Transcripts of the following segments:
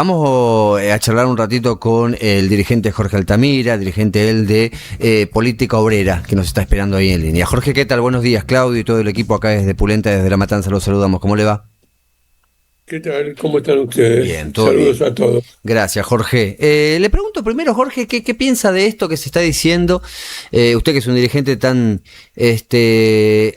Vamos a charlar un ratito con el dirigente Jorge Altamira, dirigente él de Política Obrera, que nos está esperando ahí en línea. Jorge, ¿qué tal? Buenos días, Claudio y todo el equipo acá desde Pulenta, desde La Matanza, los saludamos. ¿Cómo le va? ¿Qué tal? ¿Cómo están ustedes? Bien, todo Saludos bien. a todos. Gracias, Jorge. Le pregunto primero, Jorge, ¿qué piensa de esto que se está diciendo? Usted que es un dirigente tan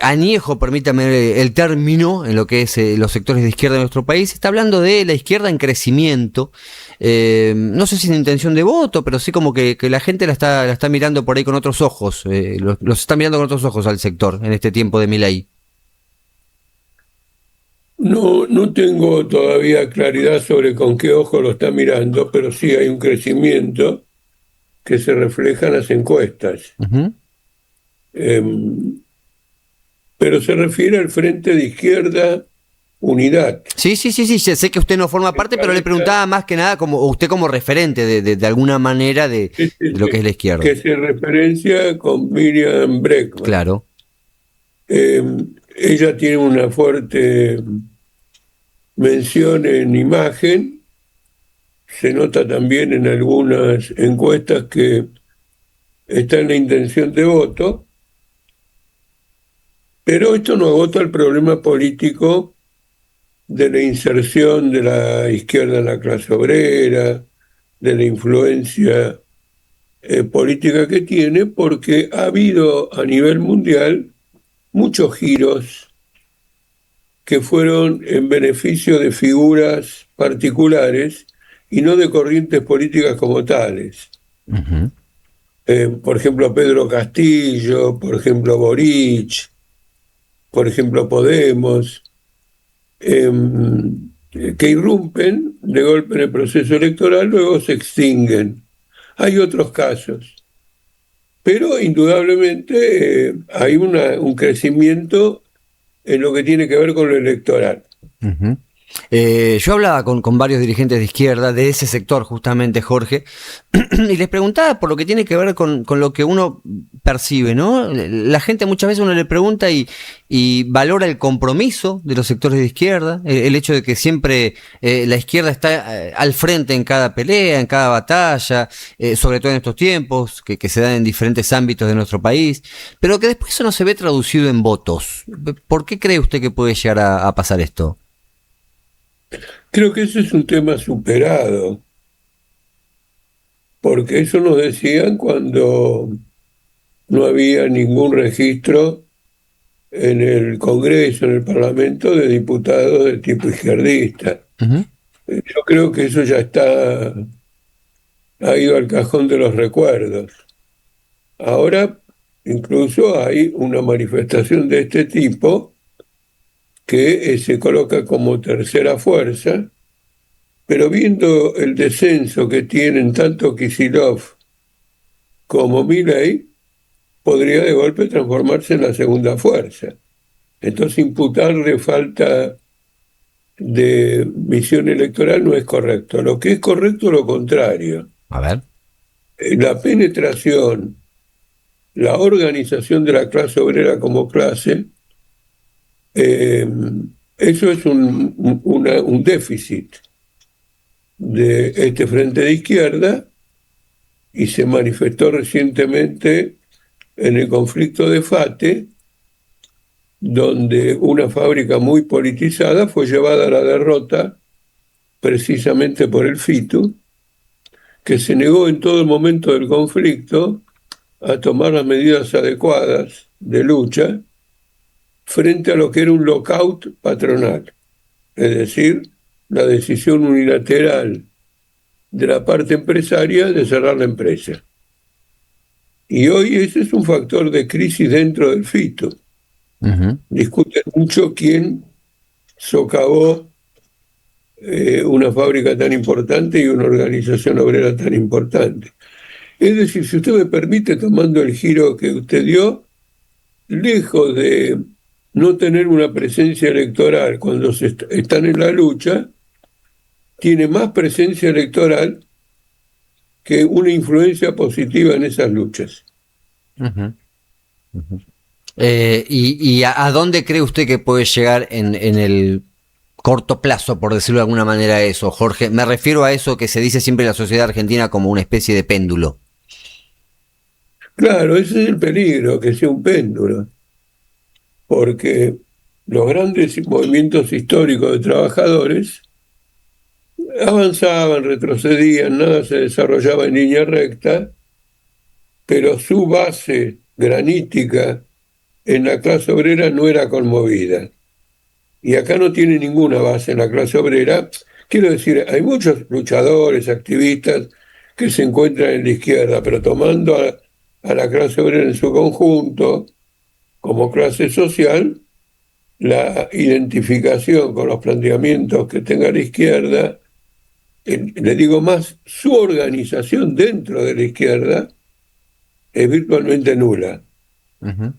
añejo, permítame el término, en lo que es los sectores de izquierda de nuestro país, está hablando de la izquierda en crecimiento. No sé si sin intención de voto, pero sí como que la gente la está mirando por ahí con otros ojos. Los está mirando con otros ojos al sector en este tiempo de Milei. No tengo todavía claridad sobre con qué ojo lo está mirando, pero sí hay un crecimiento que se refleja en las encuestas. Ujú. Em, pero se refiere al Frente de Izquierda Unidad, Sí, ya sé que usted no forma que parte, pero le cabeza- preguntaba más que nada como usted como referente de alguna manera sí, sí, de lo que sí, es la izquierda. que se referencia con Miriam Breckman. Claro. Ella tiene una fuerte mención en imagen. Se nota también en algunas encuestas que está en la intención de voto, pero esto no agota el problema político de la inserción de la izquierda en la clase obrera, de la influencia política que tiene, porque ha habido a nivel mundial muchos giros que fueron en beneficio de figuras particulares y no de corrientes políticas como tales. Ujú. Por ejemplo, Pedro Castillo, por ejemplo, Boric, por ejemplo, Podemos, eh, que irrumpen de golpe en el proceso electoral, luego se extinguen. Hay otros casos, pero indudablemente hay un crecimiento en lo que tiene que ver con lo electoral. Ujú. Yo hablaba con varios dirigentes de izquierda, de ese sector justamente, Jorge, y les preguntaba por lo que tiene que ver con lo que uno percibe, ¿no? La gente muchas veces uno le pregunta y valora el compromiso de los sectores de izquierda, el hecho de que siempre la izquierda está al frente en cada pelea, en cada batalla, sobre todo en estos tiempos, que se dan en diferentes ámbitos de nuestro país, pero que después eso no se ve traducido en votos. ¿Por qué cree usted que puede llegar a pasar esto? Creo que ese es un tema superado, porque eso nos decían cuando no había ningún registro en el Congreso, en el Parlamento, de diputados de tipo izquierdista. Ujú. Yo creo que eso ya ha ido al cajón de los recuerdos. Ahora incluso hay una manifestación de este tipo que se coloca como tercera fuerza, pero viendo el descenso que tienen tanto Kicillof como Milei, podría de golpe transformarse en la segunda fuerza. Entonces imputarle falta de visión electoral no es correcto. Lo que es correcto es lo contrario. A ver. La penetración, la organización de la clase obrera como clase, eh, eso es un déficit de este frente de izquierda y se manifestó recientemente en el conflicto de Fate, donde una fábrica muy politizada fue llevada a la derrota precisamente por el FITU, que se negó en todo el momento del conflicto a tomar las medidas adecuadas de lucha frente a lo que era un lockout patronal, es decir, la decisión unilateral de la parte empresaria de cerrar la empresa. Y hoy ese es un factor de crisis dentro del FITU. Ujú. Discuten mucho quién socavó una fábrica tan importante y una organización obrera tan importante. Es decir, si usted me permite, tomando el giro que usted dio, lejos de no tener una presencia electoral cuando están en la lucha, tiene más presencia electoral que una influencia positiva en esas luchas. Ujú. ¿Y a dónde cree usted que puede llegar en el corto plazo, por decirlo de alguna manera, eso, Jorge. Me refiero a eso que se dice siempre en la sociedad argentina como una especie de péndulo. Claro, ese es el peligro, que sea un péndulo, porque los grandes movimientos históricos de trabajadores avanzaban, retrocedían, nada se desarrollaba en línea recta, pero su base granítica en la clase obrera no era conmovida. Y acá no tiene ninguna base en la clase obrera. Quiero decir, hay muchos luchadores, activistas que se encuentran en la izquierda, pero tomando a la clase obrera en su conjunto como clase social, la identificación con los planteamientos que tenga la izquierda, le digo más, su organización dentro de la izquierda es virtualmente nula. Ujú.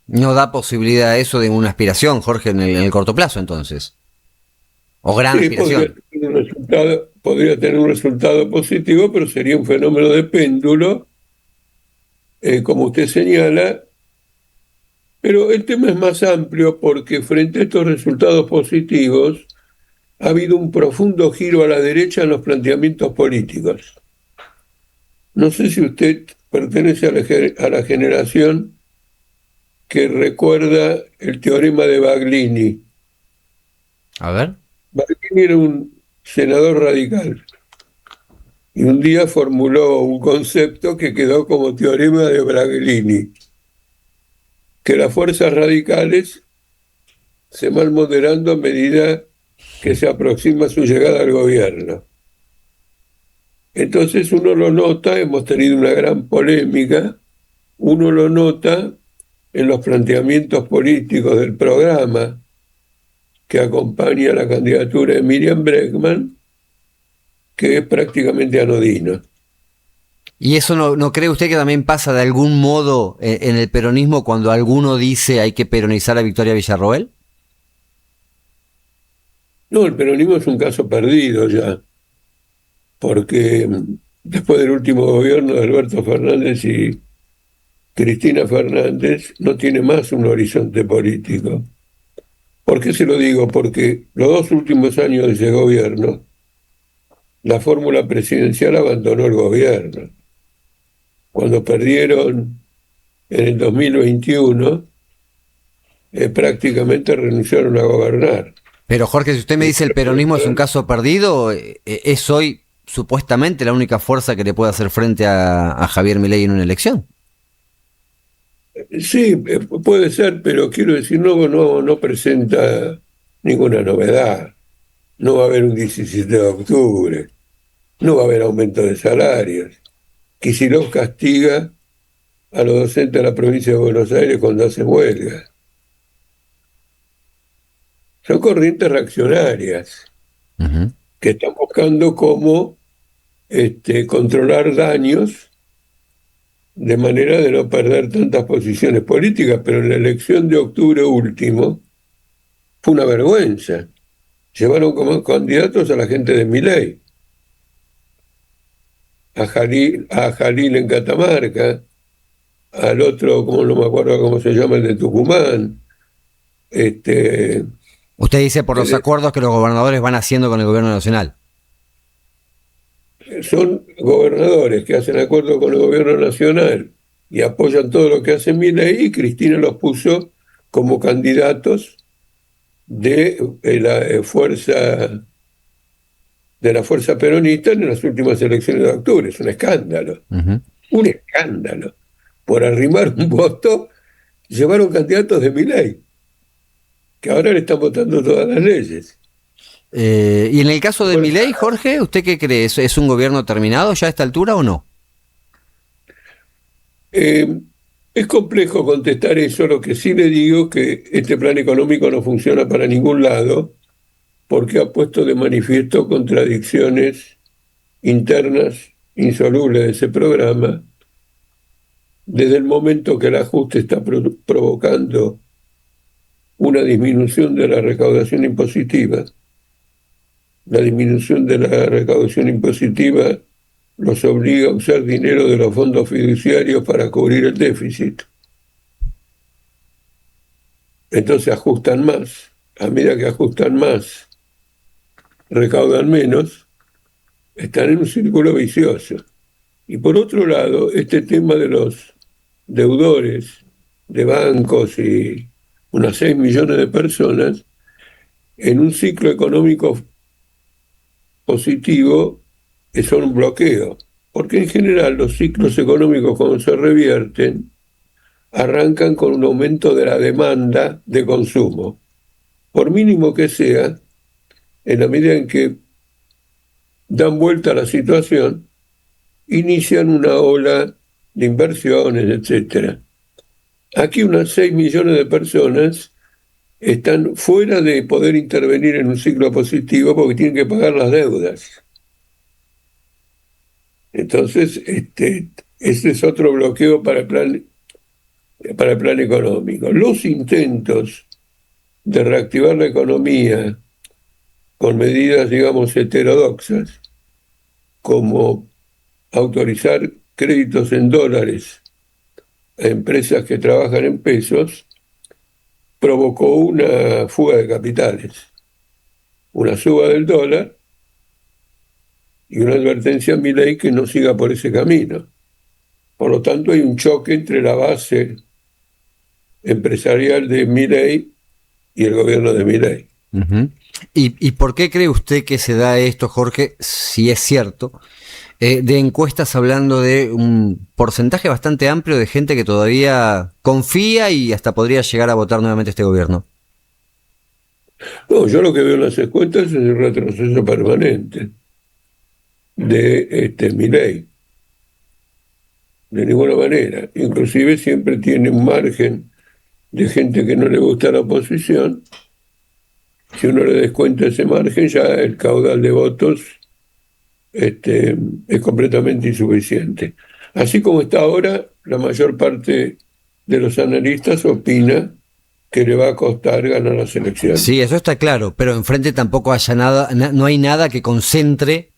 No da posibilidad a eso de una aspiración, Jorge, en el corto plazo, entonces. O gran Sí, podría aspiración. tener un podría tener un resultado positivo, pero sería un fenómeno de péndulo, como usted señala. Pero el tema es más amplio porque frente a estos resultados positivos ha habido un profundo giro a la derecha en los planteamientos políticos. No sé si usted pertenece a la generación que recuerda el teorema de Baglini. A ver. Baglini era un senador radical y un día formuló un concepto que quedó como teorema de Baglini, que las fuerzas radicales se van moderando a medida que se aproxima su llegada al gobierno. Entonces uno lo nota, hemos tenido una gran polémica, uno lo nota en los planteamientos políticos del programa que acompaña la candidatura de Miriam Bregman, que es prácticamente anodino. ¿Y eso no cree usted que también pasa de algún modo en el peronismo cuando alguno dice hay que peronizar a Victoria Villarroel? No, el peronismo es un caso perdido ya, porque después del último gobierno de Alberto Fernández y Cristina Fernández no tiene más un horizonte político. ¿Por qué se lo digo? Porque los 2 últimos años de ese gobierno, la fórmula presidencial abandonó el gobierno. Cuando perdieron en el 2021, prácticamente renunciaron a gobernar. Pero Jorge, si usted me dice el peronismo es un caso perdido, es hoy supuestamente la única fuerza que le puede hacer frente a Javier Milei en una elección. Sí, puede ser, pero quiero decir, no presenta ninguna novedad. No va a haber un 17 de octubre, no va a haber aumento de salarios. Kicillof castiga a los docentes de la provincia de Buenos Aires cuando hacen huelga. Son corrientes reaccionarias Ujú. que están buscando cómo controlar daños de manera de no perder tantas posiciones políticas, pero en la elección de octubre último fue una vergüenza. Llevaron como candidatos a la gente de Milei, a Jalil en Catamarca, al otro, como no me acuerdo cómo se llama, el de Tucumán. Este, Usted dice por los el- acuerdos que los gobernadores van haciendo con el gobierno nacional. Son gobernadores que hacen acuerdo con el gobierno nacional y apoyan todo lo que hace Milei, y Cristina los puso como candidatos de la fuerza peronista en las últimas elecciones de octubre. Es un escándalo, Ujú. un escándalo. Por arrimar un voto, llevaron candidatos de Milei, que ahora le están votando todas las leyes. Y en el caso de Bueno, Milei, Jorge, ¿usted qué cree? ¿Es un gobierno terminado ya a esta altura o no? eh, es complejo contestar eso. Lo que sí le digo que este plan económico no funciona para ningún lado, porque ha puesto de manifiesto contradicciones internas insolubles de ese programa, desde el momento que el ajuste está provocando una disminución de la recaudación impositiva. La disminución de la recaudación impositiva los obliga a usar dinero de los fondos fiduciarios para cubrir el déficit. Entonces ajustan más. a medida que ajustan más, recaudan menos, están en un círculo vicioso. Y por otro lado, este tema de los deudores de bancos y unas 6 millones de personas, en un ciclo económico positivo, son un bloqueo. Porque en general los ciclos económicos cuando se revierten arrancan con un aumento de la demanda de consumo. Por mínimo que sea, en la medida en que dan vuelta a la situación, inician una ola de inversiones, etcétera. Aquí unas 6 millones de personas están fuera de poder intervenir en un ciclo positivo porque tienen que pagar las deudas. Entonces, ese es otro bloqueo para el plan económico. Los intentos de reactivar la economía con medidas, digamos, heterodoxas, como autorizar créditos en dólares a empresas que trabajan en pesos, provocó una fuga de capitales, una suba del dólar y una advertencia a Milei que no siga por ese camino. Por lo tanto, hay un choque entre la base empresarial de Milei y el gobierno de Milei. Uh-huh. ¿Y por qué cree usted que se da esto, Jorge, si es cierto? De encuestas hablando de un porcentaje bastante amplio de gente que todavía confía y hasta podría llegar a votar nuevamente este gobierno. No, yo lo que veo en las encuestas es el retroceso permanente de Milei. De ninguna manera. Inclusive siempre tiene un margen de gente que no le gusta la oposición. Si uno le descuenta ese margen, ya el caudal de votos es completamente insuficiente. Así como está ahora, la mayor parte de los analistas opina que le va a costar ganar las elecciones. Sí, eso está claro, pero enfrente tampoco haya nada, no hay nada que concentre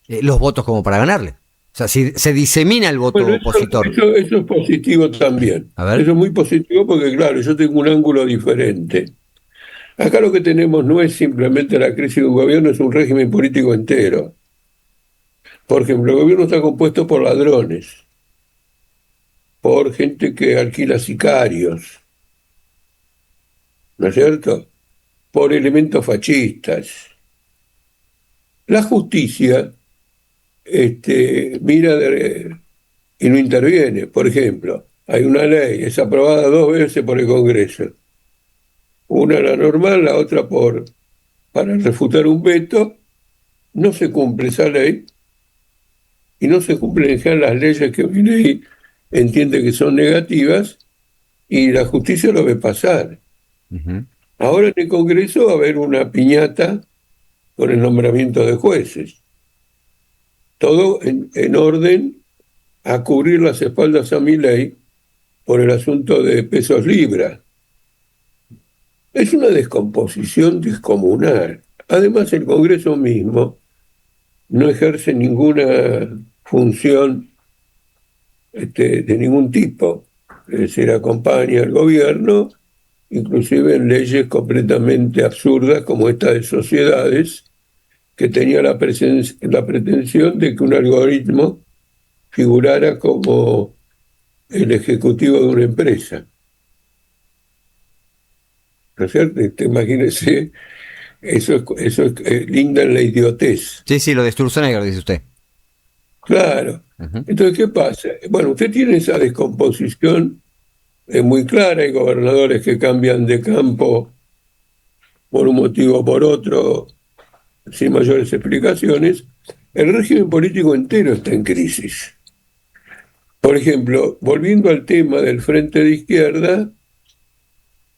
los votos como para ganarle. O sea, si se disemina el voto Bueno, opositor. eso es positivo también. A ver. Eso es muy positivo porque, claro, yo tengo un ángulo diferente. Acá lo que tenemos no es simplemente la crisis de un gobierno, es un régimen político entero. Por ejemplo, el gobierno está compuesto por ladrones, por gente que alquila sicarios, ¿no es cierto? Por elementos fascistas. La justicia mira y no interviene. Por ejemplo, hay una ley, es aprobada 2 veces por el Congreso. Una la normal, la otra para refutar un veto. No se cumple esa ley y no se cumplen en general las leyes que Milei entiende que son negativas y la justicia lo ve pasar. Uh-huh. Ahora en el Congreso va a haber una piñata con el nombramiento de jueces. Todo en orden a cubrir las espaldas a Milei por el asunto de pesos libra. Es una descomposición descomunal. Además, el Congreso mismo no ejerce ninguna función de ningún tipo. Es decir, acompaña al gobierno, inclusive en leyes completamente absurdas como esta de sociedades, que tenía la pretensión de que un algoritmo figurara como el ejecutivo de una empresa. ¿No es cierto? Imagínese, eso es linda en la idiotez. Sí, sí, lo de Sturzenegger, dice usted. Claro. Uh-huh. Entonces, ¿qué pasa? Bueno, usted tiene esa descomposición muy clara. Hay gobernadores que cambian de campo por un motivo o por otro, sin mayores explicaciones. El régimen político entero está en crisis. Por ejemplo, volviendo al tema del Frente de Izquierda,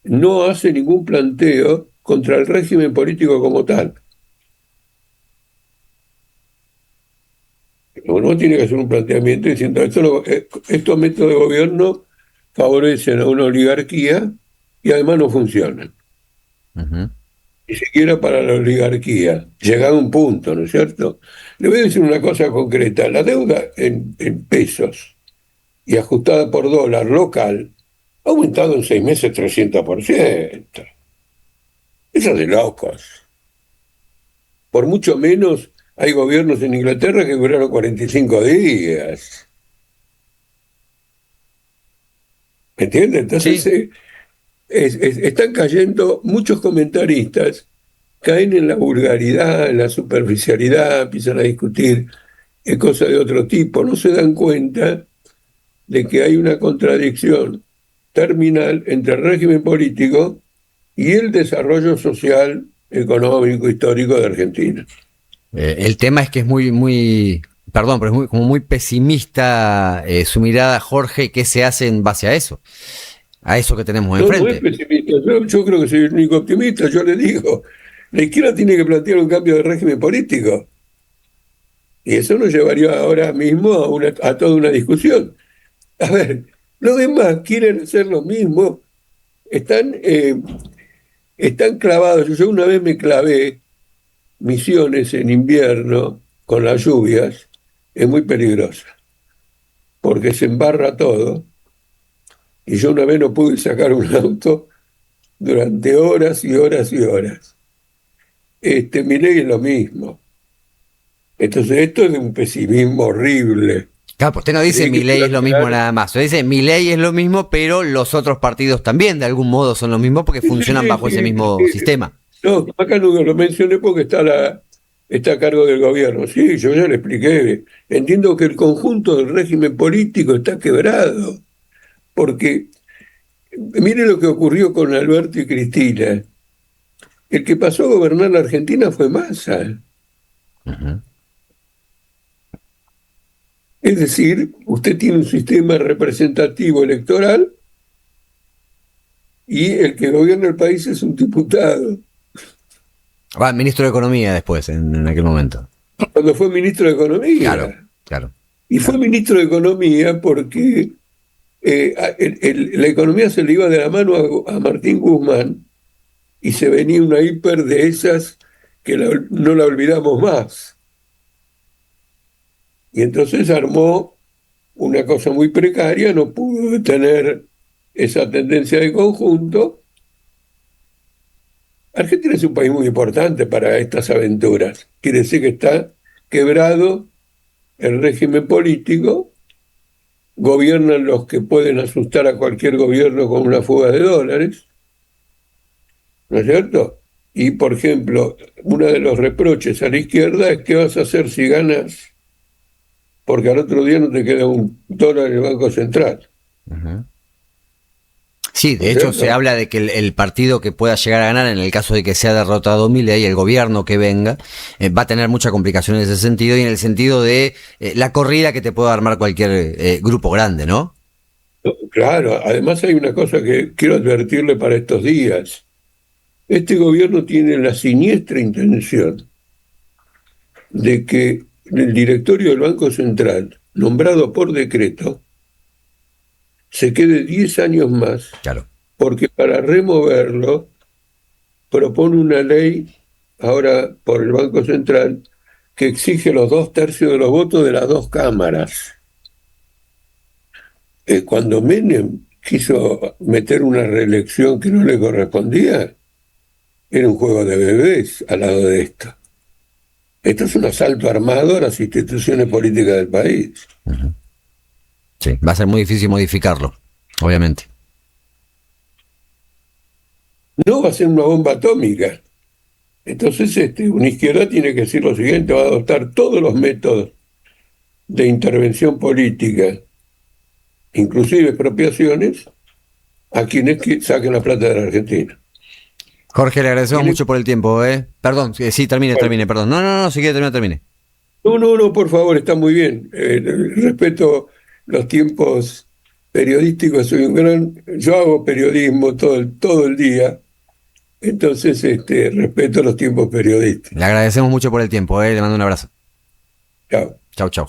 no hace ningún planteo contra el régimen político como tal. Uno tiene que hacer un planteamiento diciendo estos métodos de gobierno favorecen a una oligarquía y además no funcionan. Uh-huh. Ni siquiera para la oligarquía, llegado a un punto, ¿no es cierto? Le voy a decir una cosa concreta, la deuda en pesos y ajustada por dólar local ha aumentado en 6 meses 300%. Eso es de locos. Por mucho menos hay gobiernos en Inglaterra que duraron 45 días. ¿Me entiendes? Entonces Sí. están cayendo muchos comentaristas, caen en la vulgaridad, en la superficialidad, empiezan a discutir cosas de otro tipo, no se dan cuenta de que hay una contradicción terminal entre el régimen político y el desarrollo social, económico, histórico de Argentina. El tema es que es perdón, pero es como muy pesimista su mirada, Jorge, ¿qué se hace en base a eso que tenemos No, no es enfrente? pesimista, yo creo que soy el único optimista, yo le digo, la izquierda tiene que plantear un cambio de régimen político, y eso nos llevaría ahora mismo a toda una discusión. A ver, los demás quieren hacer lo mismo, están, están clavados. Yo una vez me clavé Misiones en invierno con las lluvias, es muy peligrosa, porque se embarra todo, y yo una vez no pude sacar un auto durante horas y horas y horas. Milei es lo mismo. Entonces esto es de un pesimismo horrible. Claro, pues usted no dice Hay que Milei es lo mismo plantear... nada más. Usted dice Milei es lo mismo, pero los otros partidos también de algún modo son lo mismo porque Sí, sí, funcionan sí, bajo ese sí, mismo sí. sistema. No, acá no lo mencioné porque está a cargo del gobierno. Sí, yo ya le expliqué. Entiendo que el conjunto del régimen político está quebrado, porque mire lo que ocurrió con Alberto y Cristina. El que pasó a gobernar la Argentina fue Massa. Ujú. Es decir, usted tiene un sistema representativo electoral y el que gobierna el país es un diputado. Va, ministro de Economía después, en aquel momento. Cuando fue ministro de Claro, Economía. claro. Y fue ministro de Economía porque la economía se le iba de la mano a Martín Guzmán y se venía una hiper de esas que no la olvidamos más. Y entonces armó una cosa muy precaria, no pudo detener esa tendencia de conjunto. Argentina es un país muy importante para estas aventuras. Quiere decir que está quebrado el régimen político, gobiernan los que pueden asustar a cualquier gobierno con una fuga de dólares, ¿no es cierto? Y, por ejemplo, uno de los reproches a la izquierda es qué vas a hacer si ganas, porque al otro día no te queda un dólar en el Banco Central, Ujú. Sí, ¿no de es hecho se cierto? habla de que el partido que pueda llegar a ganar en el caso de que sea derrotado Milei, el gobierno que venga, va a tener mucha complicación en ese sentido y en el sentido de la corrida que te pueda armar cualquier grupo grande, ¿no? No, claro, además hay una cosa que quiero advertirle para estos días. Este gobierno tiene la siniestra intención de que el directorio del Banco Central, nombrado por decreto, se quede 10 años más, Claro. porque para removerlo propone una ley ahora por el Banco Central que exige los 2/3 de los votos de las dos cámaras. Cuando Menem quiso meter una reelección que no le correspondía, era un juego de bebés al lado de esto. Esto es un asalto armado a las instituciones políticas del país. Ujú. Sí, va a ser muy difícil modificarlo, obviamente. No va a ser una bomba atómica. Entonces, una izquierda tiene que decir lo siguiente: va a adoptar todos los métodos de intervención política, inclusive expropiaciones, a quienes saquen la plata de la Argentina. Jorge, le agradecemos Tiene, mucho por el tiempo, ¿eh? Perdón, sí, bueno, termine, perdón. No, si quiere terminar, termine. no, no, no, por favor, está muy bien. Respeto los tiempos periodísticos, yo hago periodismo todo el día, entonces respeto los tiempos periodísticos. Le agradecemos mucho por el tiempo, ¿eh? Le mando un abrazo. Chao. Chau, chau.